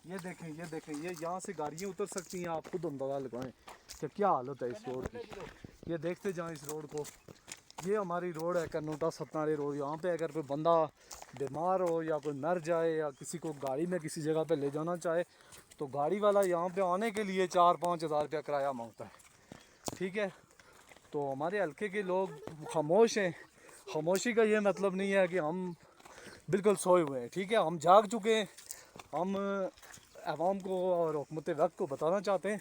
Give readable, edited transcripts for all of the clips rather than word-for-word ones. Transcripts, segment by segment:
ये देखें ये यहाँ से गाड़ियाँ उतर सकती हैं। आप खुद अंदाजा लगाएं कि क्या हालत है इस रोड की। ये देखते जाएं इस रोड को। ये हमारी रोड है कन्नोटा सतनारी रोड। यहाँ पे अगर कोई बंदा बीमार हो या कोई मर जाए या किसी को गाड़ी में किसी जगह पे ले जाना चाहे तो गाड़ी वाला यहाँ पे आने के लिए 4-5 हज़ार रुपया किराया मांगता है। ठीक है, तो हमारे हल्के के लोग खामोश हैं। खामोशी का ये मतलब नहीं है कि हम बिल्कुल सोए हुए हैं। ठीक है, हम जाग चुके हैं। हम अवाम को और हुकूमत वक्त को बताना चाहते हैं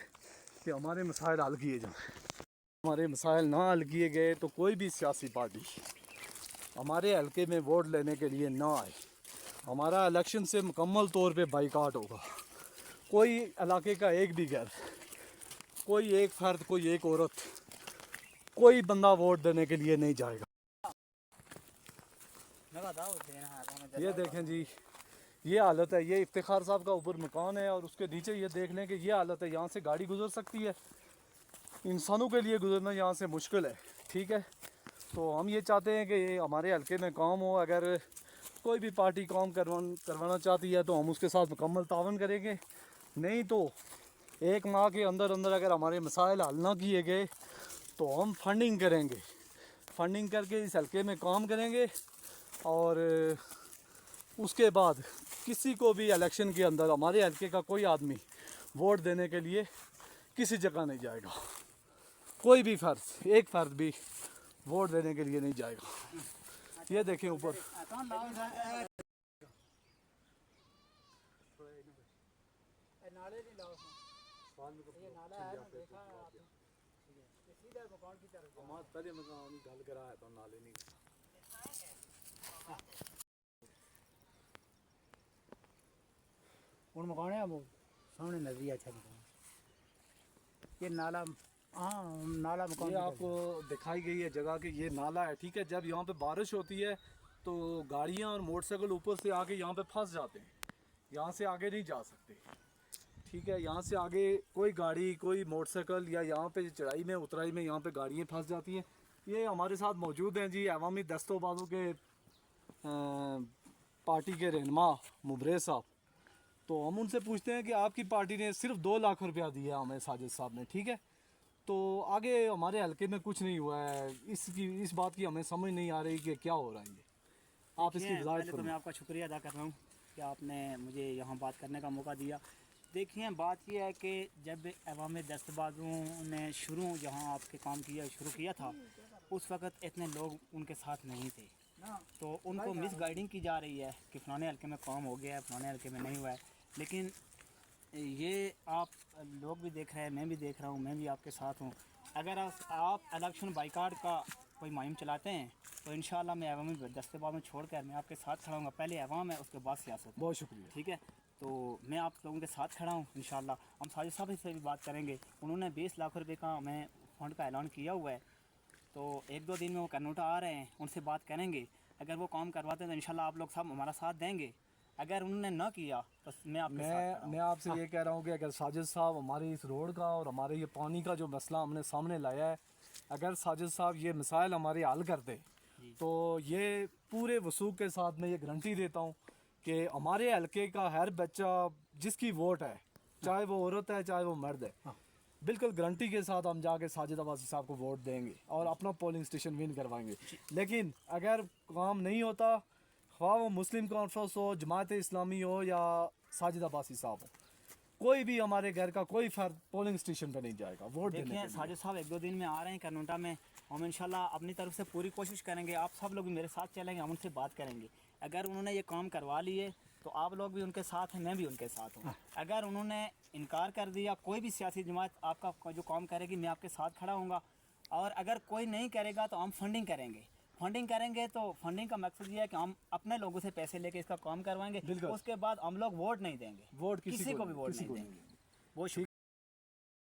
कि हमारे मसाइल हल किए जाएँ। हमारे मसाइल ना हल किए गए तो कोई भी सियासी पार्टी हमारे हल्के में वोट लेने के लिए ना आए। हमारा इलेक्शन से मुकम्मल तौर पे बाइकाट होगा। कोई इलाके का एक भी घर, कोई एक फर्द, कोई एक औरत, कोई बंदा वोट देने के लिए नहीं जाएगा। ये देखें जी, ये हालत है। ये इफ्तिखार साहब का ऊपर मकान है और उसके नीचे ये देख लें कि ये हालत है। यहाँ से गाड़ी गुजर सकती है, इंसानों के लिए गुजरना यहाँ से मुश्किल है। ठीक है, तो हम ये चाहते हैं कि हमारे हल्के में काम हो। अगर कोई भी पार्टी काम करवाना चाहती है तो हम उसके साथ मुकम्मल तावन करेंगे। नहीं तो 1 माह के अंदर अंदर अगर हमारे मसाइल हल ना किए गए तो हम फंडिंग करेंगे। फंडिंग करके इस हल्के में काम करेंगे और उसके बाद किसी को भी इलेक्शन के अंदर हमारे हल्के का कोई आदमी वोट देने के लिए किसी जगह नहीं जाएगा। कोई भी फर्द, एक फर्द भी वोट देने के लिए नहीं जाएगा। ये देखें ऊपर। पहले गल कराया तो नाले नहीं हूँ मकान है वो सामने नजरी अच्छा मकान। ये नाला, हाँ नाला मकान ये आपको दिखाई गई है जगह कि ये नाला है। ठीक है, जब यहाँ पे बारिश होती है तो गाड़ियाँ और मोटरसाइकिल ऊपर से आके यहाँ पे फंस जाते हैं। यहाँ से आगे नहीं जा सकते। ठीक है, यहाँ से आगे कोई गाड़ी, कोई मोटरसाइकिल या यहाँ पे चढ़ाई में उतराई में यहाँ पे गाड़ियाँ फंस जाती हैं। ये हमारे साथ मौजूद हैं जी अवामी दस्तोबाजों के पार्टी के रहनुमा मुबरेज़ साहब। तो हम उनसे पूछते हैं कि आपकी पार्टी ने सिर्फ 2 लाख रुपया दिया हमें साजिद साहब ने। ठीक है, तो आगे हमारे हल्के में कुछ नहीं हुआ है। इस बात की हमें समझ नहीं आ रही कि क्या हो रहा है। ये आप इसकी वजाहत तो मैं आपका शुक्रिया अदा कर रहा हूँ कि आपने मुझे यहाँ बात करने का मौका दिया। देखिए बात यह है कि जब अवाम दस्तबाजों ने जहाँ आपके काम किया शुरू किया था उस वक़्त इतने लोग उनके साथ नहीं थे। तो उनको मिस गाइडिंग की जा रही है कि फ़लाने हल्के में काम हो गया है, फ़लाने हल्के में नहीं हुआ है। लेकिन ये आप लोग भी देख रहे हैं, मैं भी देख रहा हूँ, मैं भी आपके साथ हूँ। अगर आप इलेक्शन बाइकाट का कोई मुहिम चलाते हैं तो इंशाल्लाह मैं अवामी दस्तबाज में छोड़कर मैं आपके साथ खड़ा हूँगा। पहले अवाम है, उसके बाद सियासत। बहुत शुक्रिया। ठीक है, तो मैं आप लोगों के साथ खड़ा हूँ इंशाल्लाह। हम साजिद साहब से भी बात करेंगे। उन्होंने 20 लाख रुपए का हमें फ़ंड का ऐलान किया हुआ है। तो 1-2 दिन में वो कन्नोटा आ रहे हैं, उनसे बात करेंगे। अगर वो काम करवाते हैं तो इंशाल्लाह आप लोग सब हमारा साथ देंगे। अगर उन्होंने ना किया तो मैं आपसे ये कह रहा हूँ कि अगर साजिद साहब हमारी इस रोड का और हमारे ये पानी का जो मसला हमने सामने लाया है, अगर साजिद साहब ये मसाइल हमारे हल करते तो ये पूरे वसूख के साथ मैं ये गारंटी देता हूँ कि हमारे हल्के का हर बच्चा जिसकी वोट है, चाहे वो औरत है चाहे वो मर्द है, बिल्कुल गारंटी के साथ हम जाके साजिद अब्बासी साहब को वोट देंगे और अपना पोलिंग स्टेशन विन करवाएंगे। लेकिन अगर काम नहीं होता, ख्वाह वो मुस्लिम कॉन्फ्रेंस हो, जमात इस्लामी हो या साजिद अब्बासी साहब हो, कोई भी हमारे घर का कोई फर्द पोलिंग स्टेशन पे नहीं जाएगा वोट देने के लिए। साजिद साहब 1-2 दिन में आ रहे हैं कन्नोटा में। हम इंशाल्लाह अपनी तरफ से पूरी कोशिश करेंगे। आप सब लोग भी मेरे साथ चलेंगे, हम उनसे बात करेंगे। अगर उन्होंने ये काम करवा लिए तो आप लोग भी उनके साथ हैं, मैं भी उनके साथ हूँ। अगर उन्होंने इनकार कर दिया, कोई भी सियासी जमात आपका जो काम करेगी मैं आपके साथ खड़ा हूँगा। और अगर कोई नहीं करेगा तो हम फंडिंग करेंगे। तो फंडिंग का मकसद ये है कि हम अपने लोगों से पैसे लेके इसका काम करवाएंगे। उसके बाद हम लोग वोट नहीं देंगे, वोट किसी को भी वोट नहीं देंगे। बहुत